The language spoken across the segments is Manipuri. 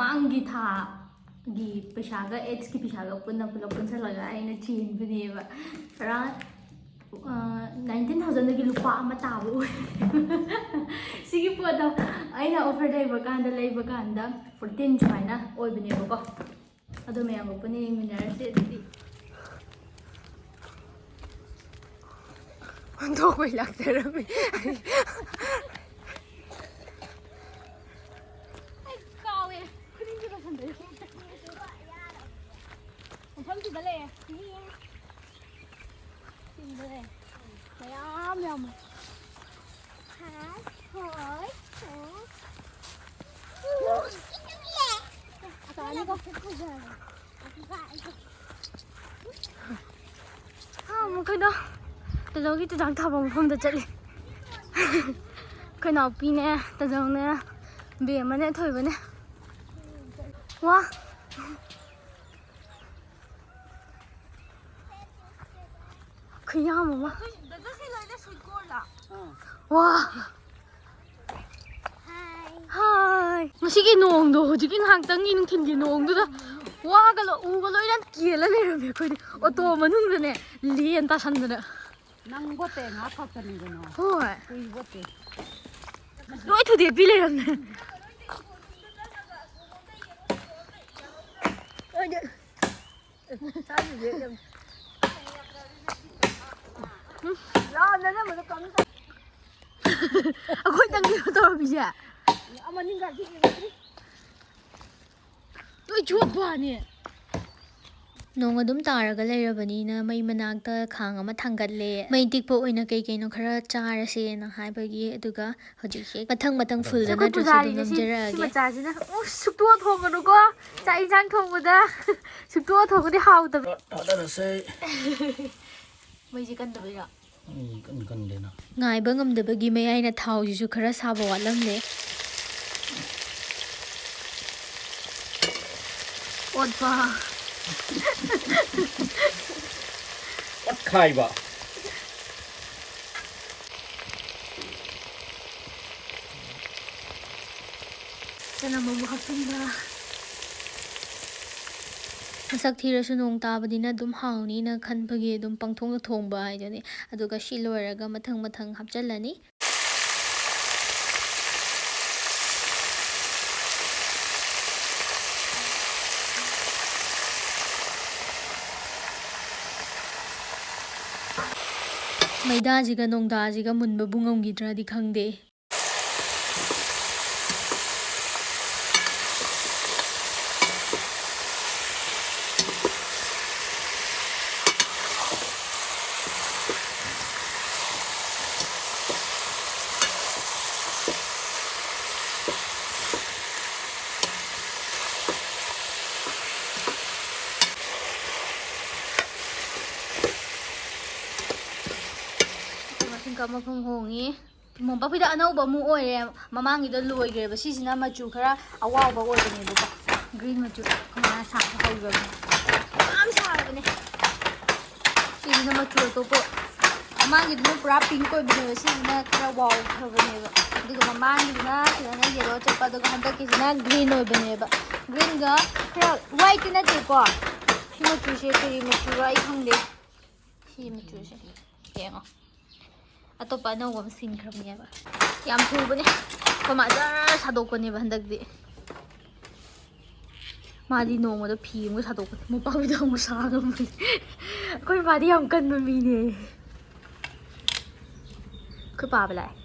ꯃꯃꯥꯡꯒꯤ ꯊꯥꯒꯤ ꯄꯩꯁꯥꯒ ꯑꯦꯠꯁꯀꯤ ꯄꯩꯁꯥꯒ ꯄꯨꯂꯞ ꯄꯨꯟꯁꯤꯜꯂꯒ ꯑꯩꯅ ꯆꯦꯟꯕꯅꯦꯕ ꯑꯔꯥꯎꯟ 19,000ꯗꯒꯤ ꯂꯨꯄꯥ ꯑꯃ ꯇꯥꯕ ꯑꯣꯏ ꯁꯤꯒꯤ ꯄꯣꯠꯇꯣ ꯑꯩꯅ ꯑꯣꯐꯔ ꯂꯩꯕ ꯀꯥꯟꯗ 14 ꯁꯨꯃꯥꯏꯅ ꯑꯣꯏꯕꯅꯦꯕꯀꯣ ꯑꯗꯨ ꯃꯌꯥꯝꯒ ꯄꯨꯟꯅ ꯌꯦꯡꯃꯤꯟꯅꯔꯁꯦ ꯑꯗꯨꯗꯤ ꯊꯣꯛꯄꯩ ꯂꯥꯛꯆꯔꯝꯃꯤ ꯃꯐꯝꯁꯤꯗ ꯂꯩꯑꯦ ꯁꯤꯗ ꯂꯩ ꯃꯌꯥꯝ ꯑꯩꯈꯣꯏꯗꯣ ꯇꯖꯧꯒꯤ ꯆꯨꯖꯥꯛ ꯊꯥꯕ ꯃꯐꯝꯗ ꯆꯠꯂꯤ ꯑꯩꯈꯣꯏ ꯅꯥꯎꯄꯤꯅꯦ ꯇꯖꯧꯅꯦ ꯕꯦꯝꯃꯅꯦ ꯊꯣꯏꯕꯅꯦ ꯋꯥ ꯈꯨꯌꯥꯝ ꯑꯃ ꯋꯥ ꯍꯥꯏ ꯉꯁꯤꯒꯤ ꯅꯣꯡꯗꯣ ꯍꯧꯖꯤꯛꯀꯤ ꯉꯥꯏꯍꯥꯛꯇꯪꯒꯤ ꯅꯨꯡꯊꯤꯟꯒꯤ ꯅꯣꯡꯗꯨꯗ ꯋꯥꯒ ꯎꯒ ꯂꯣꯏꯅ ꯀꯦꯜꯂ ꯂꯩꯔꯝꯃꯦ ꯑꯩꯈꯣꯏꯗꯤ ꯑꯣꯇꯣ ꯃꯅꯨꯡꯗꯅꯦ ꯂꯦꯟ ꯇꯥꯁꯟꯗꯅ ꯅꯪ ꯕꯣꯠꯇꯦ ꯉꯥ ꯈꯛꯇꯅꯤꯗꯅ ꯍꯣꯏ ꯀꯨꯏ ꯕꯣꯠꯇꯦ ꯂꯣꯏ ꯊꯨꯗꯦꯛꯄꯤ ꯂꯩꯔꯝꯃꯦ ꯑꯩꯈꯣꯏ ꯅꯪꯒꯤꯅꯣ ꯇꯧꯔꯝꯃꯤꯁꯦ ꯂꯣꯏ ꯆꯣꯠꯄꯅꯦ ꯅꯣꯡ ꯑꯗꯨꯝ ꯇꯥꯔꯒ ꯂꯩꯔꯕꯅꯤꯅ ꯃꯩ ꯃꯅꯥꯛꯇ ꯈꯥꯡ ꯑꯃ ꯊꯥꯡꯒꯠꯂꯦ ꯃꯩ ꯇꯤꯛꯄ ꯑꯣꯏꯅ ꯀꯩꯅꯣꯈꯔ ꯆꯥꯔꯁꯦꯅ ꯍꯥꯏꯕꯒꯤ ꯑꯗꯨꯒ ꯍꯧꯖꯤꯛꯁꯦ ꯃꯊꯪ ꯐꯨꯜꯗ ꯅꯠꯇ꯭ꯔꯁꯨ ꯑꯗꯨꯝ ꯅꯝꯖꯔꯛꯑꯒꯦ ꯁꯤ ꯃꯆꯥꯁꯤꯅ ꯁꯨꯛꯇꯣꯛꯑ ꯊꯣꯡꯒꯅꯨꯀꯣ ꯆꯥꯛ ꯌꯦꯟꯁꯥꯡ ꯊꯣꯡꯕꯗ ꯁꯨꯛꯇꯣꯛꯑ ꯊꯣꯡꯕꯗꯤ ꯍꯥꯎꯇꯕ ꯃꯩꯁꯦ ꯀꯟꯗꯕꯩꯔꯣ ꯀꯟꯗꯦꯅ ꯉꯥꯏꯕ ꯉꯝꯗꯕꯒꯤ ꯃꯌꯥꯏꯅ ꯊꯥꯎꯁꯤꯁꯨ ꯈꯔ ꯁꯥꯕ ꯋꯥꯠꯂꯝꯂꯦ ꯑꯣꯠꯄ ꯑꯣꯠꯈꯥꯏꯕ ꯆꯅꯝ ꯑꯃꯨꯛ ꯍꯥꯞꯆꯤꯟꯕ ꯃꯁꯛ ꯊꯤꯔꯁꯨ ꯅꯣꯡ ꯇꯥꯕꯅꯤꯅ ꯑꯗꯨꯝ ꯍꯥꯎꯅꯤꯅ ꯈꯟꯕꯒꯤ ꯑꯗꯨꯝ ꯄꯪꯊꯣꯡꯗ ꯊꯣꯡꯕ ꯍꯥꯏꯗꯨꯅꯤ ꯑꯗꯨꯒ ꯁꯤ ꯂꯣꯏꯔꯒ ꯃꯊꯪ ꯍꯥꯞꯆꯤꯜꯂꯅꯤ ꯃꯩꯗꯥꯁꯤꯒ ꯅꯣꯡꯗꯥꯁꯤꯒ ꯃꯨꯟꯕꯕꯨ ꯉꯝꯈꯤꯗ꯭ꯔꯗꯤ ꯈꯪꯗꯦ ꯃꯐꯝ ꯍꯣꯡꯉꯤ ꯃꯣꯝꯄꯥꯛꯄꯤꯗ ꯑꯅꯧꯕ ꯑꯃꯨꯛ ꯑꯣꯏꯔꯦ ꯃꯃꯥꯡꯒꯤꯗ ꯂꯣꯏꯈ꯭ꯔꯦꯕ ꯁꯤꯁꯤꯅ ꯃꯆꯨ ꯈꯔ ꯑꯋꯥꯎꯕ ꯑꯣꯏꯕꯅꯦꯕꯀꯣ ꯒ꯭ꯔꯤꯟ ꯃꯆꯨ ꯀꯃꯥꯏꯅ ꯁꯥꯕ ꯍꯧꯈ꯭ꯔꯕꯅꯦ ꯌꯥꯝ ꯁꯥꯔꯕꯅꯦ ꯁꯤꯁꯤꯅ ꯃꯆꯨ ꯑꯇꯣꯞꯄ ꯃꯃꯥꯡꯒꯤꯗꯨꯅ ꯄꯨꯔꯥ ꯄꯤꯡꯛ ꯑꯣꯏꯕꯅꯦꯕ ꯁꯤꯁꯤꯅ ꯈꯔ ꯋꯥꯎꯈ꯭ꯔꯕꯅꯦꯕ ꯑꯗꯨꯒ ꯃꯃꯥꯡꯒꯤꯗꯨꯅ ꯁꯤꯗꯅ ꯌꯦꯜꯂꯣ ꯆꯠꯄ ꯑꯗꯨꯒ ꯍꯟꯗꯛꯀꯤꯁꯤꯅ ꯒ꯭ꯔꯤꯟ ꯑꯣꯏꯕꯅꯦꯕ ꯒ꯭ꯔꯤꯟꯒ ꯈꯔ ꯋꯥꯏꯠꯇꯤ ꯅꯠꯇꯦꯀꯣ ꯁꯤ ꯃꯆꯨꯁꯦ ꯀꯔꯤ ꯃꯆꯨꯔ ꯑꯩ ꯈꯪꯗꯦ ꯁꯤ ꯃꯆꯨꯁꯦ ꯌꯦꯡꯉꯣ ꯑꯇꯣꯞꯄ ꯑꯅꯧꯕ ꯑꯃ ꯁꯤꯟꯈ꯭ꯔꯕꯅꯦꯕ ꯌꯥꯝ ꯊꯨꯕꯅꯦ ꯑꯩꯈꯣꯏ ꯖꯔ ꯁꯥꯗꯣꯛꯄꯅꯦꯕ ꯍꯟꯗꯛꯇꯤ ꯃꯥꯗꯤ ꯅꯣꯡꯃꯗ ꯐꯤ ꯑꯃꯒ ꯁꯥꯗꯣꯛꯄꯅꯦ ꯃꯣꯝꯄꯥꯛꯄꯤꯗ ꯑꯃꯨꯛ ꯁꯥ ꯉꯝꯕꯅꯦ ꯑꯩꯈꯣꯏ ꯃꯥꯗꯤ ꯌꯥꯝ ꯀꯟꯕ ꯃꯤꯅꯦ ꯑꯩꯈꯣꯏ ꯄꯥꯕ ꯂꯥꯛꯑꯦ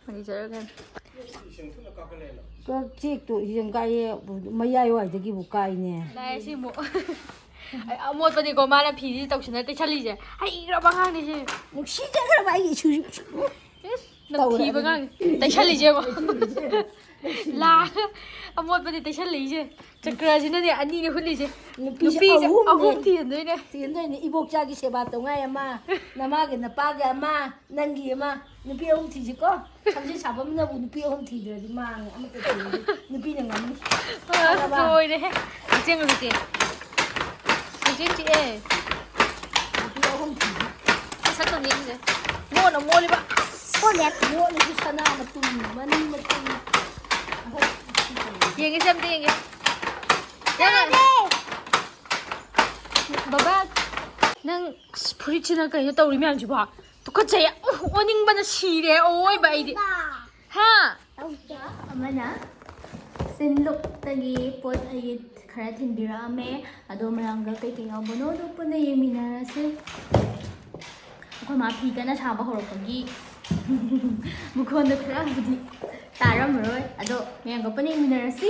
ꯃꯅꯤꯖꯔꯒꯅ ꯆꯦꯛꯇꯣ ꯏꯁꯤꯡ ꯀꯥꯏꯌꯦ ꯃꯌꯥꯏ ꯋꯥꯏꯗꯒꯤꯕꯨ ꯀꯥꯏꯅꯦ ꯂꯥꯛꯑꯦ ꯁꯤ ꯑꯃꯨꯛ ꯑꯃꯣꯠꯄꯅꯤꯀꯣ ꯃꯥꯅ ꯐꯤꯁꯤ ꯇꯧꯁꯤꯟꯅ ꯇꯩꯁꯜꯂꯤꯁꯦ ꯍꯩꯈ꯭ꯔꯕ ꯑꯉꯥꯡꯅꯤ ꯁꯤ ꯅꯨꯡꯁꯤꯖꯈ꯭ꯔꯕ ꯑꯩꯒꯤ ꯏꯁꯨ ꯅꯝꯊꯤꯕ ꯑꯉꯥꯡ ꯇꯩꯁꯜꯂꯤꯁꯦ ꯌꯦꯡꯉꯣ ꯂꯥꯛꯑꯒ ꯑꯃꯣꯠꯄꯗꯤ ꯇꯩꯁꯜꯂꯛꯏꯁꯦ ꯆꯀ꯭ꯔꯁꯤꯅꯅꯦ ꯑꯅꯤꯅꯦ ꯍꯨꯠꯂꯤꯁꯦ ꯅꯨꯄꯤꯁꯦ ꯑꯍꯨꯝ ꯊꯤꯍꯟꯗꯣꯏꯅꯦ ꯏꯕꯣꯛꯆꯥꯒꯤ ꯁꯦꯕꯥ ꯇꯧꯉꯥꯏ ꯑꯃ ꯅꯃꯥꯒꯤ ꯅꯄꯥꯒꯤ ꯑꯃ ꯅꯪꯒꯤ ꯑꯃ ꯅꯨꯄꯤ 3 ꯊꯤꯁꯤꯀꯣ ꯁꯝꯖꯦꯠ ꯁꯥꯕꯝꯅꯕꯨ ꯅꯨꯄꯤ 3 ꯊꯤꯗ꯭ꯔꯗꯤ ꯃꯥꯡꯉꯦ ꯑꯃꯠꯇ ꯊꯤꯔꯗꯤ ꯅꯨꯄꯤꯅ ꯉꯝꯅꯤ ꯂꯣꯏꯔꯦꯍꯦ ꯀꯛꯆꯦꯡ ꯍꯧꯖꯤꯛꯇꯤ ꯀꯛꯆꯦꯡ ꯆꯤꯛꯑꯦ ꯅꯨꯄꯤ 3 ꯊꯤꯁꯤ ꯁꯛꯀꯪ ꯌꯦꯡꯁꯦ ꯃꯣꯠꯂꯤꯕ ꯃꯣꯠꯂꯁꯨ ꯁꯅꯥ ꯃꯇꯨꯝ ꯃꯅꯤ ꯃꯇꯨꯝ yenge se amte yenge baba nang furit sina kaino tawri myam ji ba tukachai oning bana sire oi ba idi ha amana sinluk tagi pot ay khara thindirame ado maranga kai kai yabono do puna yeminarase akoi ma phi kana saba horopagi mukhonda khara budi taramroi ado mayanga puna yeminarasi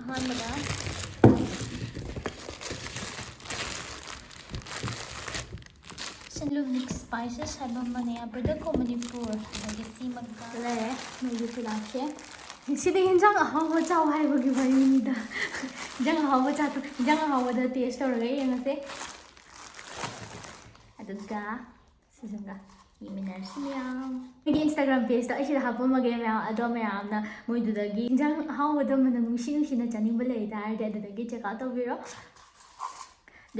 ahanbada sinluk mix spices haba mane product ko manipur lagi si magka le mai su lakshe sidi hinjang ahawa chaw hai bagi bari da hinjang ahawa cha to hinjang ahawa da taste tawraga yengase aduga sisunga yeminarsi miyam igi Instagram page da aisida hapamage miyam ado miyamna moidudagi hinjang ahawa da manang nushi na chaningba lei tarde adudagi check out tawbiro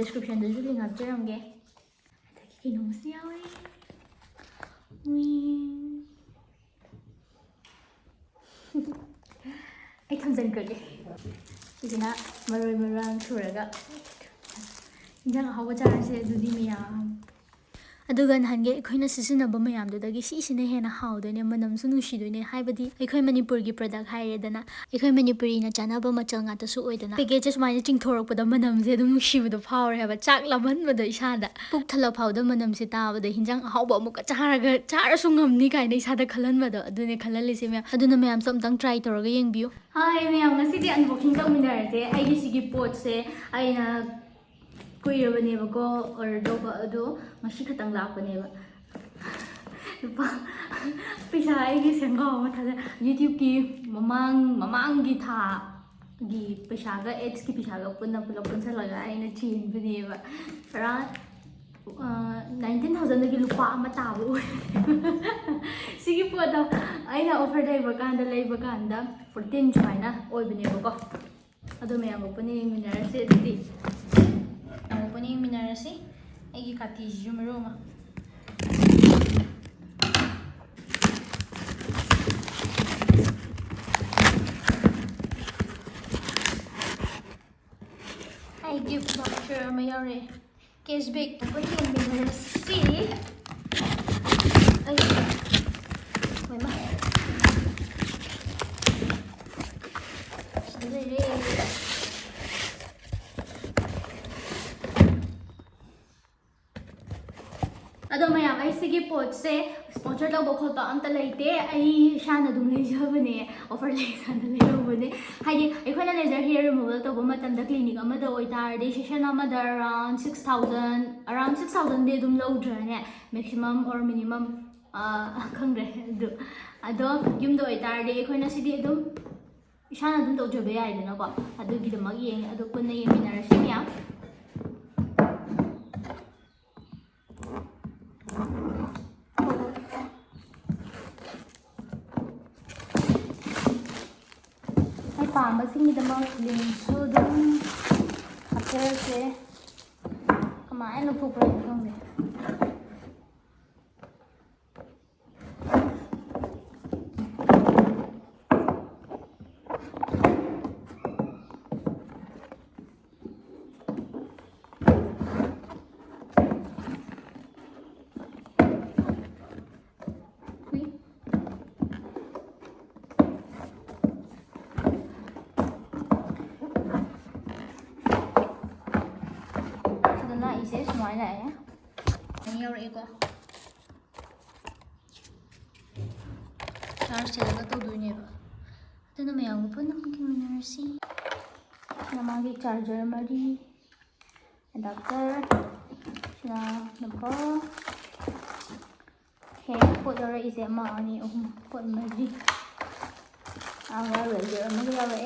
description da link hapcharamge adagi kinomusi yawe ai ꯊꯝꯖꯟꯈ꯭ꯔꯒꯦ ꯁꯤꯁꯤꯅ ꯃꯔꯣꯏ ꯃꯔꯥꯡ ꯁꯨꯔꯒ ꯏꯟꯖꯥꯡ ꯑꯍꯥꯎꯕ ꯆꯥꯔꯁꯦ ꯑꯗꯨꯗꯤ ꯃꯌꯥꯝ aduga nhange ekhoi sisinaba mayamdudagi sisina hena hawdoine manamsu nusidoine haibadi ekhoi manipur gi product haire dana ekhoi manipuri na chanaba machal nga ta su oidana package sumaina chingthorokpada manamse dum nusibudo phawre haba chak lamanbada isada puk thala phawda manamse tabada hinjang hawba amuka charaga charasu ngamni kaina isada khalanbada adune khalalise me aduna mayam samtang try toraga yengbiu hi mayam ngasidi unboxing tawminarate aigi sigi pot se aina kuirabanebako order tawba ado ngasi khatang lakpaneba lupa paisa aigi sengaw ma thada YouTube ki mamang gi tha gi paisa ga ads ki paisa ga punna punsalaga aina chenbaneba around 19,000 dagi lupa ama tabu sigi pot aina offer daiba kanda leiba kanda 14 sumaina oibanebako ado mayam puni minarase didi Puni minarasi egi kati jumeroma I give voucher mayore cashback puni minarasi ay mama sadri ado mayam ai sigi pot se sponsor tawba khotpa amta leite ai shana dum leijabane offer leisana leirobane haidi ekhona laser hair removal tawba matamda clinic amada oitarde session amada around 6,000 de dum lowdrane maximum or minimum khangre ado yumda oitarde ekhona sidi dum shana dum tawjabe yaidana ko adugi damak yeng ado punna yeminarasi miyam pambasingidamag linso dum hapirse kamain lupupra khangde sumain la ani yaure ko charge telaga to duine ba aduna mayam puna minarasi namagi charger mari adapter na nabo he pot ora ise ma ani pot mari awa ranger mari yawe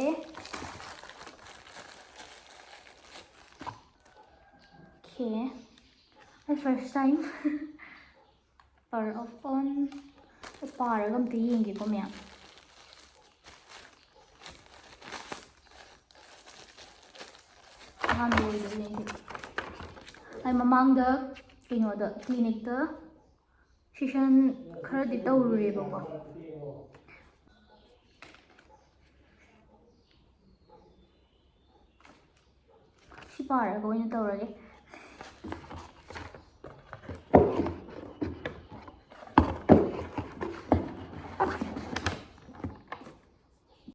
okay my first time power off on power gam ti yingi ko mya ay mamang da kino da clinic da session ꯈꯔꯗꯤ ꯇꯧꯔꯨꯔꯦꯕꯀꯣ. ꯁꯤ ꯄꯥꯔꯒ ꯑꯣꯏꯅ ꯇꯧꯔꯒꯦ.